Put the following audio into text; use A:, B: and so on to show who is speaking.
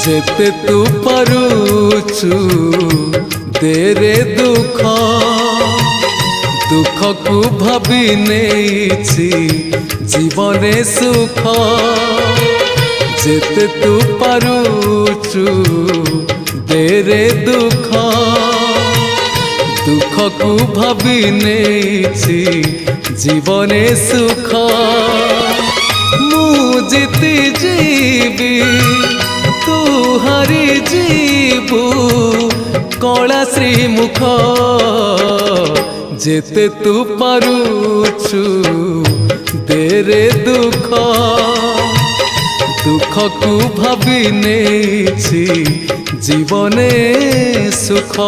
A: जेते तू पारुचु देरे दुख दुख को भाभी नेछि जीवने सुख जेते तू पारुचु देरे दुख दुख को भाभी नेछि जीवने सुख मु जीती जीवी तू हरी जीवु कला श्रीमुख जेते तू पारुचु देरे दुख दुख को भाभी नेछि जीवने सुख।